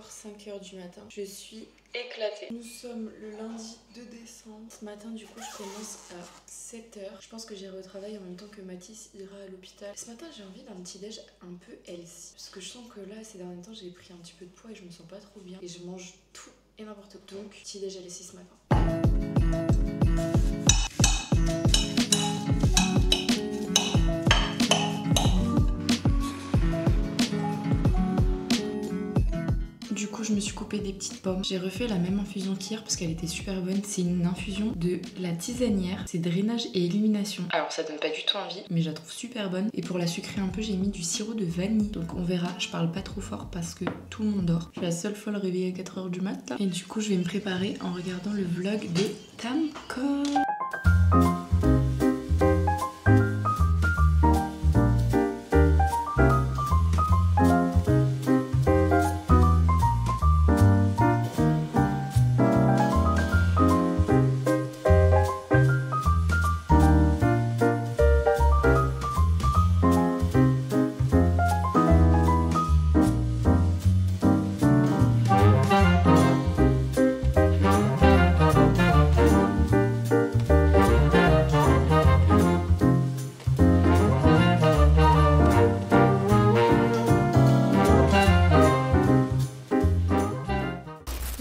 encore 5h du matin. Je suis éclatée. Nous sommes le lundi 2 décembre. Ce matin, du coup, je commence à 7h. Je pense que j'irai au travail en même temps que Mathis ira à l'hôpital. Ce matin, j'ai envie d'un petit déj un peu healthy. Parce que je sens que là, ces derniers temps, j'ai pris un petit peu de poids et je me sens pas trop bien. Et je mange tout et n'importe quoi. Donc, petit déj healthy ce matin. Du coup, je me suis coupé des petites pommes. J'ai refait la même infusion qu'hier parce qu'elle était super bonne. C'est une infusion de la tisanière. C'est drainage et élimination. Alors, ça donne pas du tout envie, mais je la trouve super bonne. Et pour la sucrer un peu, j'ai mis du sirop de vanille. Donc, on verra. Je parle pas trop fort parce que tout le monde dort. Je suis la seule folle réveillée à 4h du mat. Là. Et du coup, je vais me préparer en regardant le vlog de Tamko.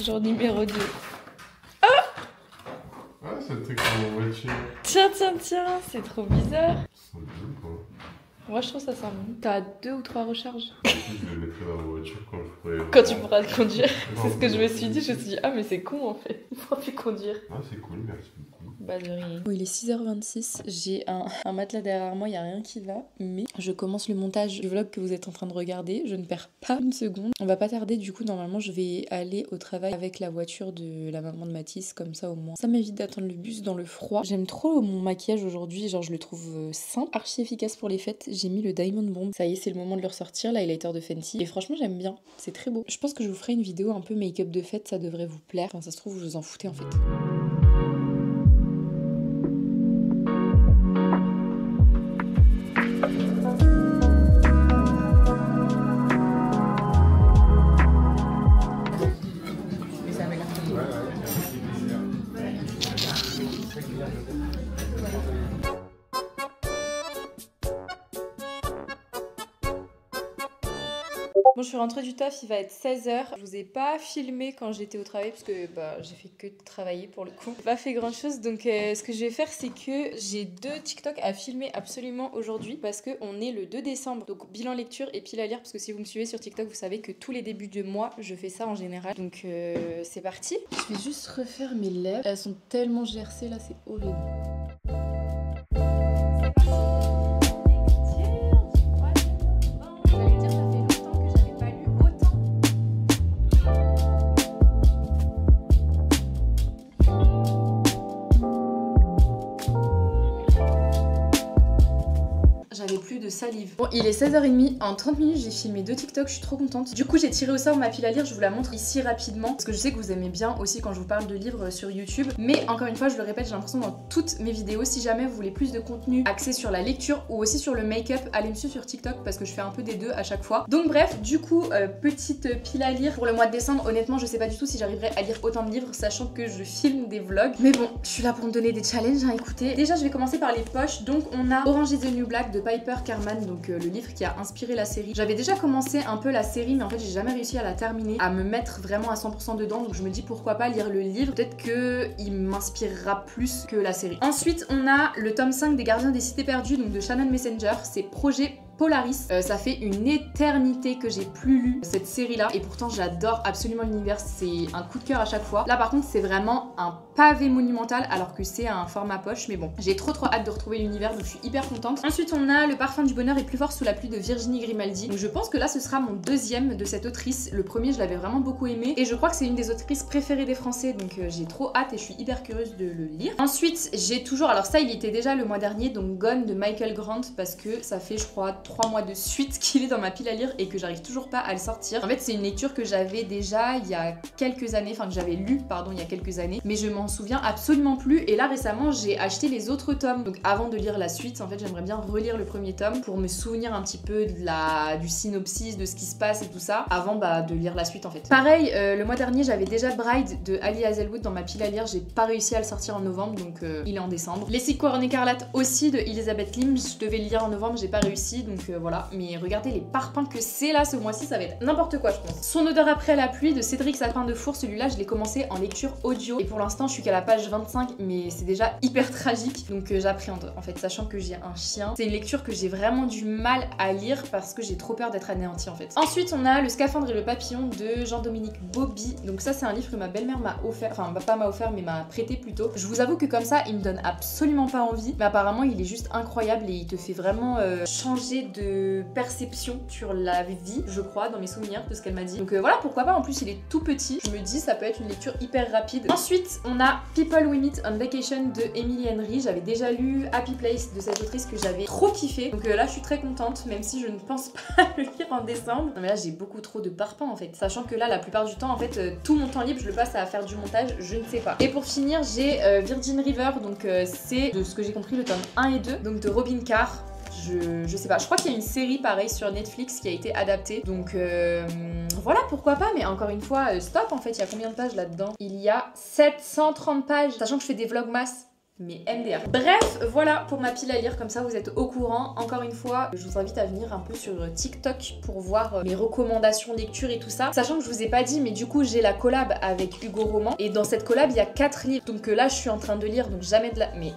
Jour numéro 2. Ah, c'est le truc en voiture. Tiens, c'est trop bizarre. Ça sent bien, quoi. Moi, je trouve ça sent bon. T'as 2 ou 3 recharges. Je vais le mettre dans la voiture quand je ferai... Quand tu pourras te conduire. C'est ce que je me suis dit. Je me suis dit, ah, mais c'est con en fait. Il faudra plus conduire. Ah, c'est cool, merci beaucoup. Bah, de rien. Oh, il est 6h26. J'ai un matelas derrière moi. Il n'y a rien qui va. Mais je commence le montage du vlog que vous êtes en train de regarder. Je ne perds pas une seconde. On va pas tarder. Du coup, normalement, je vais aller au travail avec la voiture de la maman de Mathis. Comme ça, au moins. Ça m'évite d'attendre le bus dans le froid. J'aime trop mon maquillage aujourd'hui. Genre, je le trouve simple, archi efficace pour les fêtes. J'ai mis le Diamond Bomb. Ça y est, c'est le moment de le ressortir. L'highlighter de Fenty. Et franchement, j'aime bien. C'est très beau. Je pense que je vous ferai une vidéo un peu make-up de fête. Ça devrait vous plaire. Enfin, ça se trouve, vous vous en foutez en fait. Bon, je suis rentrée du taf, il va être 16h. Je vous ai pas filmé quand j'étais au travail parce que j'ai fait que travailler pour le coup. J'ai pas fait grand chose, donc ce que je vais faire, c'est que j'ai 2 TikTok à filmer absolument aujourd'hui parce qu'on est le 2 décembre. Donc bilan lecture et pile à lire, parce que si vous me suivez sur TikTok, vous savez que tous les débuts de mois, je fais ça en général. Donc c'est parti. Je vais juste refaire mes lèvres. Elles sont tellement gercées là, c'est horrible. J'avais plus de salive. Bon, il est 16h30. En 30 minutes, j'ai filmé 2 TikTok. Je suis trop contente. Du coup, j'ai tiré au sort ma pile à lire. Je vous la montre ici rapidement. Parce que je sais que vous aimez bien aussi quand je vous parle de livres sur YouTube. Mais encore une fois, je le répète, j'ai l'impression dans toutes mes vidéos, si jamais vous voulez plus de contenu axé sur la lecture ou aussi sur le make-up, allez me suivre sur TikTok parce que je fais un peu des deux à chaque fois. Donc bref, du coup, petite pile à lire pour le mois de décembre. Honnêtement, je sais pas du tout si j'arriverai à lire autant de livres, sachant que je filme des vlogs. Mais bon, je suis là pour me donner des challenges, hein, écoutez. Déjà, je vais commencer par les poches. Donc on a Orange is the New Black de Piper Kerman. Donc le livre qui a inspiré la série. J'avais déjà commencé un peu la série, mais en fait j'ai jamais réussi à la terminer, à me mettre vraiment à 100% dedans. Donc je me dis pourquoi pas lire le livre, peut-être que il m'inspirera plus que la série. Ensuite on a le tome 5 des Gardiens des Cités Perdues, donc de Shannon Messenger. C'est Projet Polaris. Ça fait une éternité que j'ai plus lu cette série là et pourtant j'adore absolument l'univers, c'est un coup de cœur à chaque fois. Là par contre c'est vraiment un pavé monumental alors que c'est un format poche, mais bon, j'ai trop hâte de retrouver l'univers, donc je suis hyper contente. Ensuite on a Le Parfum du Bonheur est plus fort sous la pluie de Virginie Grimaldi. Donc je pense que là ce sera mon deuxième de cette autrice. Le premier je l'avais vraiment beaucoup aimé et je crois que c'est une des autrices préférées des Français, donc j'ai trop hâte et je suis hyper curieuse de le lire. Ensuite j'ai toujours, alors ça il était déjà le mois dernier, donc Gone de Michael Grant, parce que ça fait je crois 3 mois de suite qu'il est dans ma pile à lire et que j'arrive toujours pas à le sortir. En fait, c'est une lecture que j'avais déjà il y a quelques années, enfin que j'avais lu, pardon, il y a quelques années, mais je m'en souviens absolument plus. Et là, récemment, j'ai acheté les autres tomes. Donc avant de lire la suite, en fait, j'aimerais bien relire le premier tome pour me souvenir un petit peu du synopsis, de ce qui se passe et tout ça, avant de lire la suite en fait. Pareil, le mois dernier, j'avais déjà Bride de Ali Hazelwood dans ma pile à lire. J'ai pas réussi à le sortir en novembre, donc il est en décembre. Les 6 Couronnes écarlates aussi de Elizabeth Lim. Je devais le lire en novembre, j'ai pas réussi, donc voilà. Mais regardez les parpaings que c'est là ce mois-ci, ça va être n'importe quoi, je pense. Son odeur après la pluie de Cédric Sapin de Four. Celui-là, je l'ai commencé en lecture audio et pour l'instant, je suis qu'à la page 25, mais c'est déjà hyper tragique, donc j'appréhende en fait, sachant que j'ai un chien. C'est une lecture que j'ai vraiment du mal à lire parce que j'ai trop peur d'être anéantie en fait. Ensuite, on a Le Scaphandre et le Papillon de Jean-Dominique Bauby. Donc ça, c'est un livre que ma belle-mère m'a offert, enfin pas m'a offert, mais m'a prêté plutôt. Je vous avoue que comme ça, il me donne absolument pas envie, mais apparemment, il est juste incroyable et il te fait vraiment changer de perception sur la vie, je crois, dans mes souvenirs de ce qu'elle m'a dit. Donc voilà, pourquoi pas. En plus, il est tout petit. Je me dis, ça peut être une lecture hyper rapide. Ensuite, on a People We Meet on Vacation de Emily Henry. J'avais déjà lu Happy Place de cette autrice que j'avais trop kiffé. Donc là, je suis très contente, même si je ne pense pas le lire en décembre. Non mais là, j'ai beaucoup trop de parpaings en fait. Sachant que là, la plupart du temps, en fait, tout mon temps libre, je le passe à faire du montage, je ne sais pas. Et pour finir, j'ai Virgin River. Donc c'est, de ce que j'ai compris, le tome 1 et 2. Donc de Robin Carr. Je sais pas, je crois qu'il y a une série pareil sur Netflix qui a été adaptée. Donc voilà, pourquoi pas, mais encore une fois, stop en fait, il y a combien de pages là-dedans? Il y a 730 pages, sachant que je fais des vlogmas. Mais MDR. Bref, voilà pour ma pile à lire, comme ça vous êtes au courant. Encore une fois, je vous invite à venir un peu sur TikTok pour voir mes recommandations lecture et tout ça. Sachant que je vous ai pas dit, mais du coup j'ai la collab avec Hugo Roman. Et dans cette collab, il y a 4 livres. Donc là, je suis en train de lire, donc jamais de la... Mais...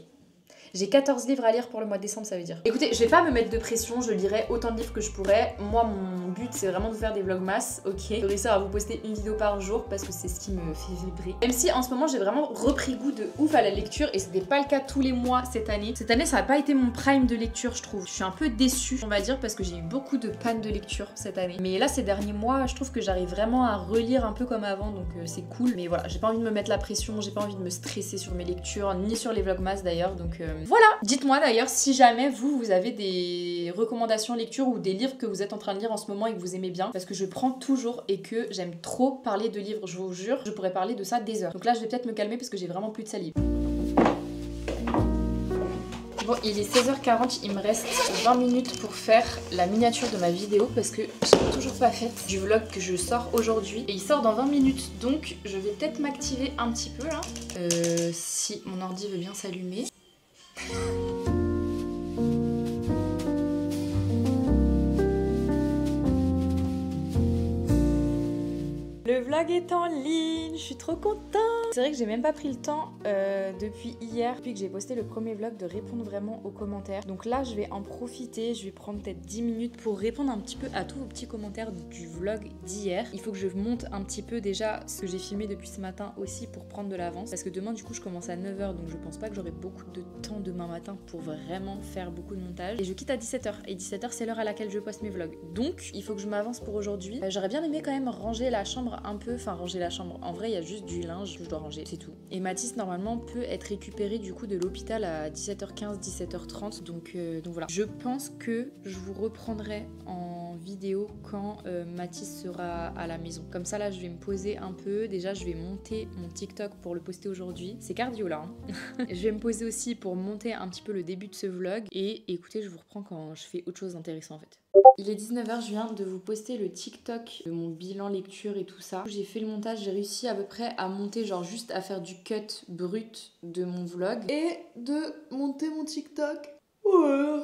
J'ai 14 livres à lire pour le mois de décembre, ça veut dire. Écoutez, je vais pas me mettre de pression, je lirai autant de livres que je pourrais. Moi, mon but, c'est vraiment de vous faire des vlogmas, ok? De réussir à vous poster une vidéo par jour parce que c'est ce qui me fait vibrer. Même si en ce moment, j'ai vraiment repris goût de ouf à la lecture et c'était pas le cas tous les mois cette année. Cette année, ça n'a pas été mon prime de lecture, je trouve. Je suis un peu déçue, on va dire, parce que j'ai eu beaucoup de pannes de lecture cette année. Mais là, ces derniers mois, je trouve que j'arrive vraiment à relire un peu comme avant, donc c'est cool. Mais voilà, j'ai pas envie de me mettre la pression, j'ai pas envie de me stresser sur mes lectures, ni sur les vlogmas d'ailleurs, donc voilà. Dites-moi d'ailleurs si jamais vous avez des recommandations lecture ou des livres que vous êtes en train de lire en ce moment et que vous aimez bien, parce que je prends toujours et que j'aime trop parler de livres, je vous jure, je pourrais parler de ça des heures. Donc là je vais peut-être me calmer parce que j'ai vraiment plus de salive. Bon, il est 16h40, il me reste 20 minutes pour faire la miniature de ma vidéo parce que j'ai toujours pas faite du vlog que je sors aujourd'hui et il sort dans 20 minutes, donc je vais peut-être m'activer un petit peu là, si mon ordi veut bien s'allumer. Le vlog est en ligne, je suis trop contente. C'est vrai que j'ai même pas pris le temps depuis hier, depuis que j'ai posté le premier vlog, de répondre vraiment aux commentaires. Donc là, je vais en profiter, je vais prendre peut-être 10 minutes pour répondre un petit peu à tous vos petits commentaires du vlog d'hier. Il faut que je monte un petit peu déjà ce que j'ai filmé depuis ce matin aussi pour prendre de l'avance. Parce que demain, du coup, je commence à 9h, donc je pense pas que j'aurai beaucoup de temps demain matin pour vraiment faire beaucoup de montage. Et je quitte à 17h. Et 17h, c'est l'heure à laquelle je poste mes vlogs. Donc, il faut que je m'avance pour aujourd'hui. J'aurais bien aimé quand même ranger la chambre un peu, enfin ranger la chambre. En vrai, il y a juste du linge que je dois ranger, c'est tout. Et Mathis, normalement, peut être récupéré du coup de l'hôpital à 17h15, 17h30. Donc voilà. Je pense que je vous reprendrai en vidéo quand Mathis sera à la maison. Comme ça, là, je vais me poser un peu. Déjà, je vais monter mon TikTok pour le poster aujourd'hui. C'est cardio là. Hein. Je vais me poser aussi pour monter un petit peu le début de ce vlog. Et écoutez, je vous reprends quand je fais autre chose d'intéressant en fait. Il est 19h, je viens de vous poster le TikTok de mon bilan lecture et tout ça. J'ai fait le montage, j'ai réussi à peu près à monter, genre juste à faire du cut brut de mon vlog. Et de monter mon TikTok. Ouais.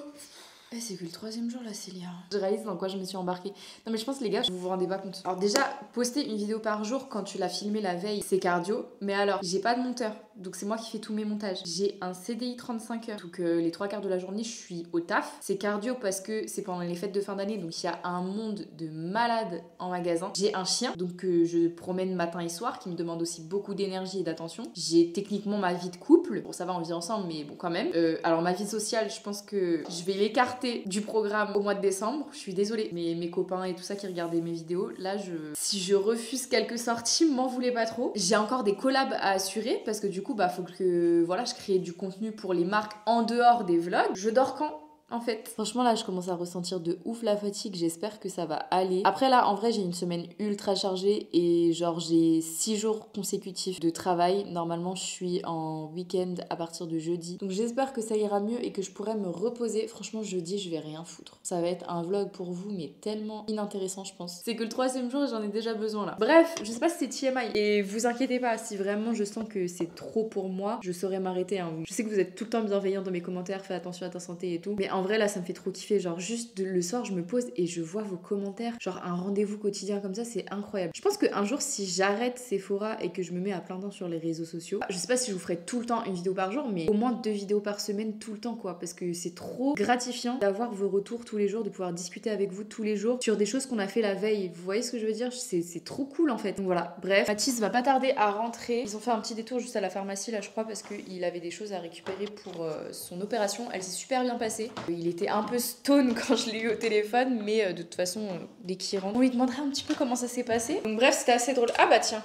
Eh, c'est que le 3e jour là, Célia. Je réalise dans quoi je me suis embarquée. Non mais je pense les gars, vous vous rendez pas compte. Alors déjà, poster une vidéo par jour quand tu l'as filmée la veille, c'est cardio. Mais alors, j'ai pas de monteur. Donc c'est moi qui fais tous mes montages. J'ai un CDI 35 heures. Donc les 3/4 de la journée, je suis au taf. C'est cardio parce que c'est pendant les fêtes de fin d'année. Donc il y a un monde de malades en magasin. J'ai un chien, donc je promène matin et soir, qui me demande aussi beaucoup d'énergie et d'attention. J'ai techniquement ma vie de couple. Bon, ça va, on vit ensemble, mais bon, quand même. Alors ma vie sociale, je pense que je vais l'écarter du programme au mois de décembre. Je suis désolée. Mais mes copains et tout ça qui regardaient mes vidéos, là, si je refuse quelques sorties, m'en voulez pas trop. J'ai encore des collabs à assurer parce que du coup, faut que voilà, je crée du contenu pour les marques en dehors des vlogs. Je dors quand? en fait. Franchement là je commence à ressentir de ouf la fatigue, j'espère que ça va aller. Après là en vrai j'ai une semaine ultra chargée et genre j'ai 6 jours consécutifs de travail. Normalement je suis en week-end à partir de jeudi. Donc j'espère que ça ira mieux et que je pourrai me reposer. Franchement jeudi je vais rien foutre. Ça va être un vlog pour vous mais tellement inintéressant je pense. C'est que le 3e jour j'en ai déjà besoin là. Bref, je sais pas si c'est TMI. Et vous inquiétez pas, si vraiment je sens que c'est trop pour moi, je saurais m'arrêter hein. Je sais que vous êtes tout le temps bienveillants dans mes commentaires, fais attention à ta santé et tout. Mais en vrai là ça me fait trop kiffer. Genre juste le soir je me pose et je vois vos commentaires. Genre un rendez-vous quotidien comme ça c'est incroyable. Je pense qu'un jour si j'arrête Sephora et que je me mets à plein temps sur les réseaux sociaux, je sais pas si je vous ferai tout le temps une vidéo par jour mais au moins 2 vidéos par semaine tout le temps quoi. Parce que c'est trop gratifiant d'avoir vos retours tous les jours, de pouvoir discuter avec vous tous les jours sur des choses qu'on a fait la veille. Vous voyez ce que je veux dire? C'est trop cool en fait. Donc voilà, bref. Mathis va pas tarder à rentrer. Ils ont fait un petit détour juste à la pharmacie là je crois parce qu'il avait des choses à récupérer pour son opération. Elle s'est super bien passée. Il était un peu stone quand je l'ai eu au téléphone mais de toute façon dès qu'il rentre on lui demandera un petit peu comment ça s'est passé. Donc bref c'était assez drôle. Ah bah tiens,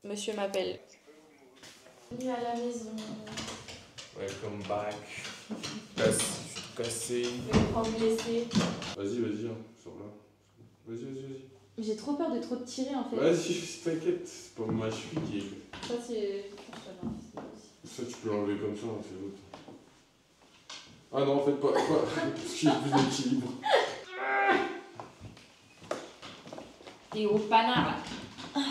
monsieur m'appelle. Bienvenue à la maison. Welcome back. Je suis cassé. Je vais prendre blessé. Vas-y, hein, sors là. Vas-y. J'ai trop peur de trop te tirer en fait. Vas-y, t'inquiète, c'est pas ma cheville qui est. Ça c'est... Ça tu peux l'enlever comme ça, c'est l'autre. Ah non, en fait pas, parce qu'il y a plus d'équilibre. Et au panard là.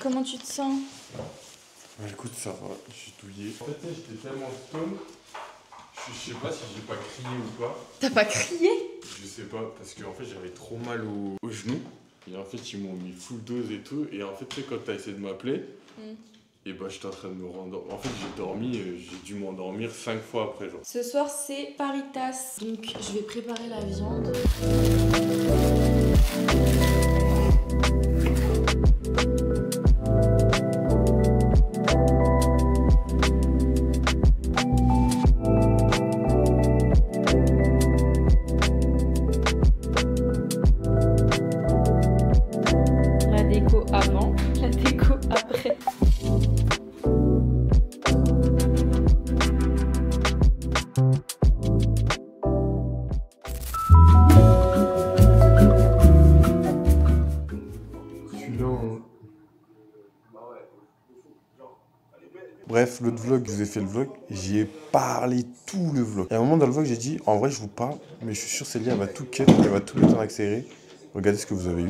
Comment tu te sens? Bah écoute, ça va, j'ai douillé. En fait, j'étais tellement stone, je sais pas si j'ai pas crié ou pas. T'as pas crié? Je sais pas, parce qu'en fait j'avais trop mal au genou. Et en fait ils m'ont mis full dose et tout. Et en fait tu sais quand t'as essayé de m'appeler, et bah j'étais en train de me rendormir. En fait j'ai dormi, j'ai dû m'endormir 5 fois après genre. Ce soir c'est paritas. Donc je vais préparer la viande. La déco avant, la déco après. Bref, l'autre vlog, je vous ai fait le vlog, j'y ai parlé tout le vlog. Et à un moment dans le vlog, j'ai dit, en vrai, je vous parle, mais je suis sûr Célia, elle va tout cut, elle va tout mettre en accéléré. Regardez ce que vous avez eu.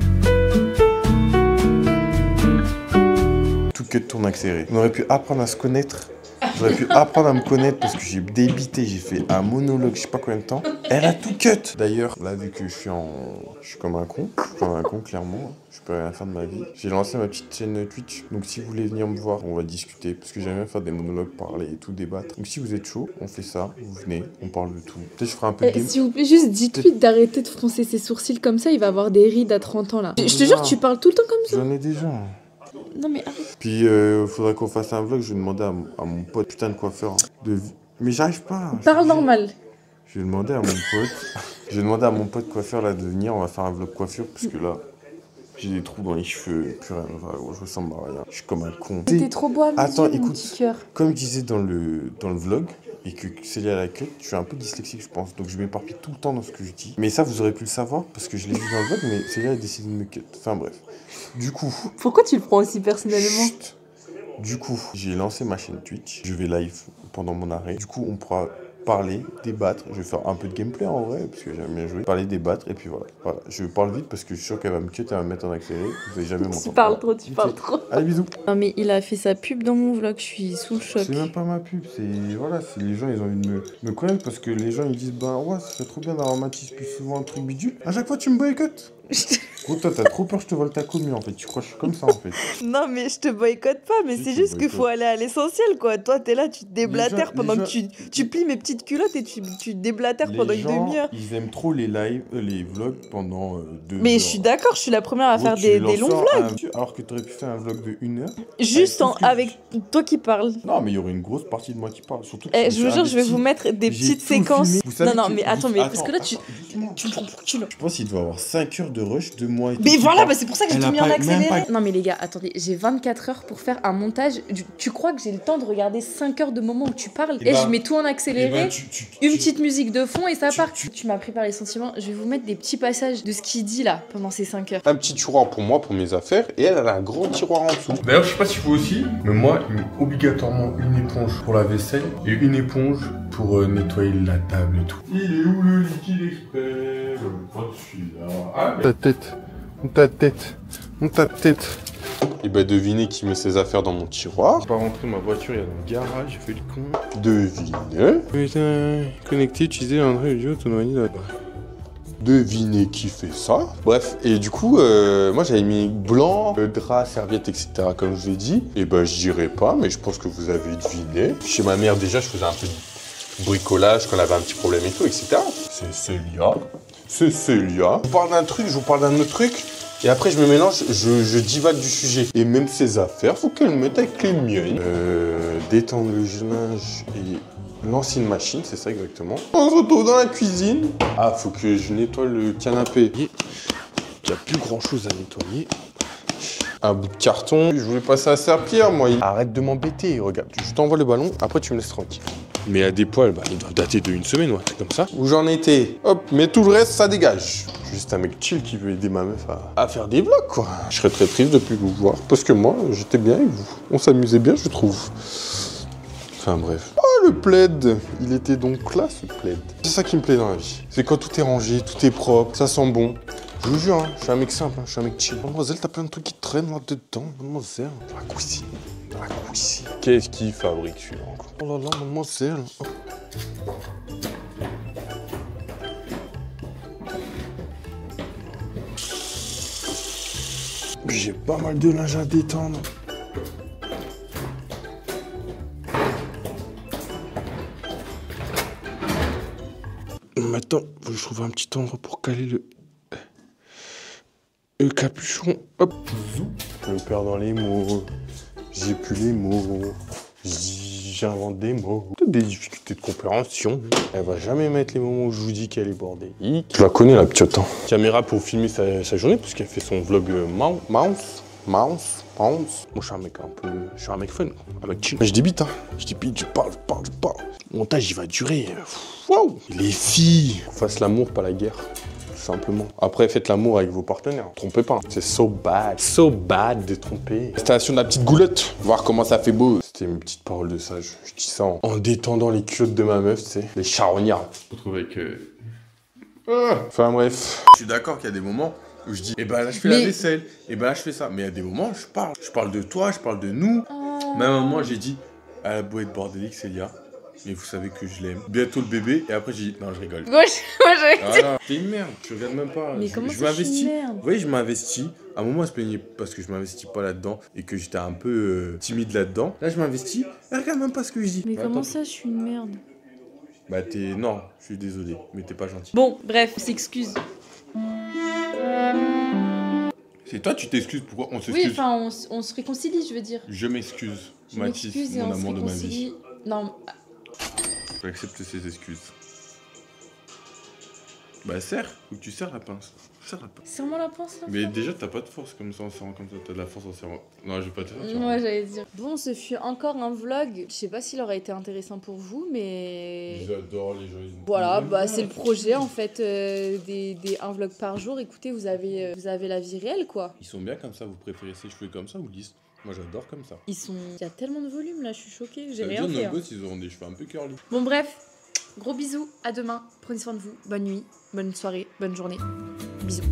Tout cut, tourne accéléré. On aurait pu apprendre à se connaître. J'aurais pu apprendre à me connaître parce que j'ai débité, j'ai fait un monologue, je sais pas combien de temps. Elle a tout cut. D'ailleurs, là, vu que je suis comme un con, clairement. Je peux rien faire de ma vie. J'ai lancé ma petite chaîne Twitch. Donc si vous voulez venir me voir, on va discuter. Parce que j'aime bien faire des monologues, parler et tout, débattre. Donc si vous êtes chaud, on fait ça. Vous venez, on parle de tout. Peut-être je ferai un peu de game. S'il vous plaît, juste dites-lui d'arrêter de froncer ses sourcils comme ça. Il va avoir des rides à 30 ans là. Je te jure, tu parles tout le temps comme ça. J'en ai déjà. Non mais arrête. Puis faudrait qu'on fasse un vlog. Je vais demander à mon pote, putain de coiffeur. Mais j'arrive pas. Parle normal. Je vais demander à mon pote. Je vais demander à mon pote coiffeur là de venir. On va faire un vlog coiffure parce que là. J'ai des trous dans les cheveux, plus rien, je ressemble à rien. Je suis comme un con. T'es trop beau à mes Attends, yeux, mon écoute, petit cœur. comme je disais dans le vlog, et que Célia à la cut, je suis un peu dyslexique, je pense. Donc je m'éparpille tout le temps dans ce que je dis. Mais ça, vous aurez pu le savoir, parce que je l'ai vu dans le vlog, mais Célia a décidé de me cut. Enfin bref. Du coup... Pourquoi tu le prends aussi personnellement? Chut. Du coup, j'ai lancé ma chaîne Twitch. Je vais live pendant mon arrêt. Du coup, on pourra parler, débattre. Je vais faire un peu de gameplay en vrai, parce que j'aime bien jouer. Parler, débattre, et puis voilà. Je parle vite parce que je suis sûr qu'elle va me cut, elle va me mettre en accéléré. Vous allez jamais m'entendre. Tu parles trop, tu parles trop. Allez, bisous. Non mais il a fait sa pub dans mon vlog, je suis sous le choc. C'est même pas ma pub, c'est... Voilà, c'est les gens, ils ont envie de me connaître parce que les gens, ils disent, bah ouais, ça serait trop bien d'avoir Mathis plus souvent un truc bidule. À chaque fois, tu me boycottes. Gros, toi, t'as trop peur que je te vole ta commu, en fait. Tu crois que je suis comme ça, en fait. Non, mais je te boycotte pas, mais c'est juste qu'il faut aller à l'essentiel, quoi. Toi, t'es là, tu te déblatères pendant que tu plies mes petites culottes et tu déblatères pendant une demi-heure. Ils aiment trop les lives, les vlogs pendant 2 heures. Mais je suis d'accord, je suis la première à faire des longs vlogs. Alors que t'aurais pu faire un vlog de 1 heure. Juste avec toi qui parles. Non, mais il y aurait une grosse partie de moi qui parle. Surtout que je vous jure, je vais vous mettre des petites séquences. Non, mais attends, parce que là, Tu me prends pour qui là? Je pense qu'il doit avoir 5 heures de rush de moi et tout. Mais voilà, bah c'est pour ça que j'ai Elle tout a mis en pas- accéléré. même pas- Non mais les gars, attendez, j'ai 24 heures pour faire un montage. Tu crois que j'ai le temps de regarder 5 heures de moment où tu parles? Eh Et ben, je mets tout en accéléré, une tu- petite musique de fond et ça part. Tu m'as pris par les sentiments. Je vais vous mettre des petits passages de ce qu'il dit là pendant ces 5 heures. Un petit tiroir pour moi, pour mes affaires, et elle a un grand tiroir en dessous. D'ailleurs, je sais pas si vous aussi, mais moi, il me met obligatoirement une éponge pour la vaisselle et une éponge pour nettoyer la table et tout. Il est où le liquide exprès? Ah, ta tête. Et bah devinez qui met ses affaires dans mon tiroir. Je vais pas rentrer ma voiture, il y a dans le garage, j'ai fait le con. Devinez. Putain, connecté, utiliser l'entrée audio, autonomie. Devinez qui fait ça. Bref, et du coup, moi j'avais mis blanc, drap, serviette, etc. comme je vous ai dit. Et bah je dirais pas, mais je pense que vous avez deviné. Chez ma mère déjà, je faisais un peu de bricolage quand elle avait un petit problème et tout, etc. C'est Célia. C'est Célia. Je vous parle d'un truc, je vous parle d'un autre truc. Et après, je me mélange, je divague du sujet. Et même ses affaires, faut qu'elle mette avec les miennes. Détendre le linge et lancer une machine, c'est ça exactement. On se retrouve dans la cuisine. Ah, faut que je nettoie le canapé. Il n'y a plus grand chose à nettoyer. Un bout de carton. Je voulais passer à serpillère, moi. Arrête de m'embêter, regarde. Je t'envoie le ballon, après tu me laisses tranquille. Mais à des poils, bah, ils doivent dater de 1 semaine ou un truc comme ça. Où j'en étais. Hop, mais tout le reste, ça dégage. Juste un mec chill qui veut aider ma meuf à faire des vlogs, quoi. Je serais très triste de plus vous voir. Parce que moi, j'étais bien avec vous. On s'amusait bien, je trouve. Enfin bref. Oh, le plaid. Il était donc là, ce plaid. C'est ça qui me plaît dans la vie. C'est quand tout est rangé, tout est propre, ça sent bon. Je vous jure, hein, je suis un mec simple, hein, je suis un mec chill. Mademoiselle, t'as plein de trucs qui traînent là-dedans, mademoiselle. Dans la cuisine. Dans la cuisine. Qu'est-ce qu'il fabrique celui-là encore? Oh là là, mademoiselle. Oh. J'ai pas mal de linge à détendre. Maintenant, faut que je trouve un petit endroit pour caler le capuchon. Hop. Je me perds dans les mots. J'ai plus les mots. J'invente des mots. Peut-être des difficultés de compréhension. Elle va jamais mettre les moments où je vous dis qu'elle est bordélique. Je la connais, la petite. Caméra pour filmer sa journée, puisqu'elle fait son vlog mouse. Moi, je suis un mec un peu... Je suis un mec fun, un mec chill. Mais je débite, hein. Je débite, je parle. Le montage, il va durer. Waouh. Les filles, fassent l'amour, pas la guerre. Simplement. Après, faites l'amour avec vos partenaires. Trompez pas. C'est so bad de tromper. Installation de la petite goulotte. Voir comment ça fait beau. C'était une petite parole de sage. Je dis ça en détendant les culottes de ma meuf, tu sais. Les charognards. Je me retrouve avec... Enfin bref. Je suis d'accord qu'il y a des moments où je dis, eh ben là je fais la vaisselle, eh ben là je fais ça. Mais il y a des moments où je parle. Je parle de toi, je parle de nous. Même à un moment, j'ai dit, à la beau être bordélique, Célia. Mais vous savez que je l'aime. Bientôt le bébé, et après j'ai dit, non, je rigole. Moi j'avais dit. Voilà, t'es une merde, tu regardes même pas. Mais comment je ça, je suis une merde? Oui, je m'investis. À un moment, elle se plaignait parce que je m'investis pas là-dedans et que j'étais un peu timide là-dedans. Là, je m'investis, elle regarde même pas ce que je dis. Mais Bah, comment attends. ça, je suis une merde? Bah, t'es. Non, je suis désolé, mais t'es pas gentil. Bon, bref, on s'excuse. C'est toi, tu t'excuses, pourquoi on Oui, s'excuse? enfin, on se réconcilie, je veux dire. Je m'excuse, Je Mathis, m'excuse et mon on se amour de ma vie. réconcilie. Non, J'accepte ses excuses. Bah, serre, faut que tu serres la pince. Serre la pince. serre-moi la pince là. Mais déjà, t'as pas de force comme ça en serrant comme ça, t'as de la force en serrant. Non, je vais pas te faire. Moi j'allais dire. Bon, ce fut encore un vlog. Je sais pas s'il aurait été intéressant pour vous, mais. J'adore les gens. Voilà, bah c'est le projet en fait un vlog par jour. Écoutez, vous avez la vie réelle quoi. Ils sont bien comme ça, vous préférez ces cheveux comme ça ou lisses? Moi j'adore comme ça. Il y a tellement de volume là, je suis choquée, j'ai Ça veut rien dire fait. nos Hein. gosses, ils auront des cheveux un peu curly. Bon bref, gros bisous, à demain, prenez soin de vous, bonne nuit, bonne soirée, bonne journée, bisous.